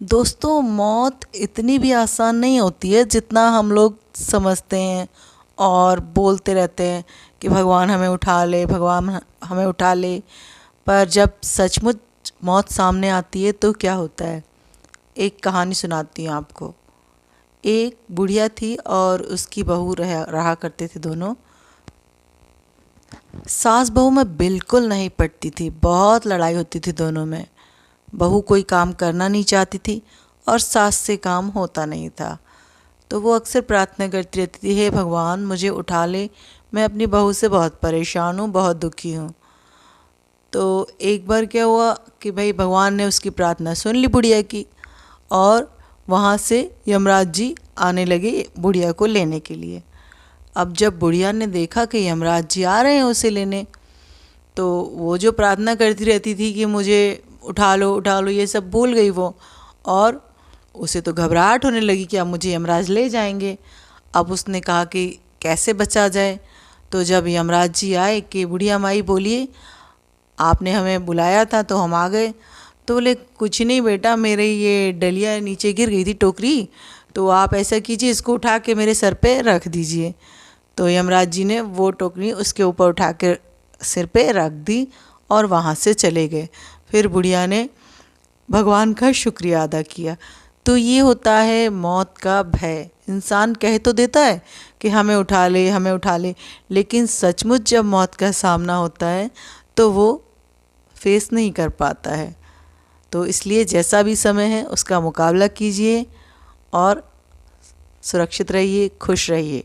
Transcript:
दोस्तों, मौत इतनी भी आसान नहीं होती है जितना हम लोग समझते हैं और बोलते रहते हैं कि भगवान हमें उठा ले, भगवान हमें उठा ले। पर जब सचमुच मौत सामने आती है तो क्या होता है। एक कहानी सुनाती हूँ आपको। एक बुढ़िया थी और उसकी बहू रहा करते थे दोनों। सास बहू में बिल्कुल नहीं पटती थी, बहुत लड़ाई होती थी दोनों में। बहू कोई काम करना नहीं चाहती थी और सास से काम होता नहीं था। तो वो अक्सर प्रार्थना करती रहती थी, हे भगवान मुझे उठा ले, मैं अपनी बहू से बहुत परेशान हूँ, बहुत दुखी हूँ। तो एक बार क्या हुआ कि भाई भगवान ने उसकी प्रार्थना सुन ली बुढ़िया की, और वहाँ से यमराज जी आने लगे बुढ़िया को लेने के लिए। अब जब बुढ़िया ने देखा कि यमराज जी आ रहे हैं उसे लेने, तो वो जो प्रार्थना करती रहती थी कि मुझे उठा लो ये सब भूल गई वो, और उसे तो घबराहट होने लगी कि अब मुझे यमराज ले जाएंगे। अब उसने कहा कि कैसे बचा जाए। तो जब यमराज जी आए कि बुढ़िया माई बोलिए, आपने हमें बुलाया था तो हम आ गए। तो बोले कुछ नहीं बेटा, मेरे ये डलिया नीचे गिर गई थी, टोकरी, तो आप ऐसा कीजिए इसको उठा के मेरे सर पे रख दीजिए। तो यमराज जी ने वो टोकरी उसके ऊपर उठा के सिर पे रख दी और वहाँ से चले गए। फिर बुढ़िया ने भगवान का शुक्रिया अदा किया। तो ये होता है मौत का भय। इंसान कह तो देता है कि हमें उठा ले, हमें उठा ले, लेकिन सचमुच जब मौत का सामना होता है तो वो फेस नहीं कर पाता है। तो इसलिए जैसा भी समय है उसका मुकाबला कीजिए और सुरक्षित रहिए, खुश रहिए।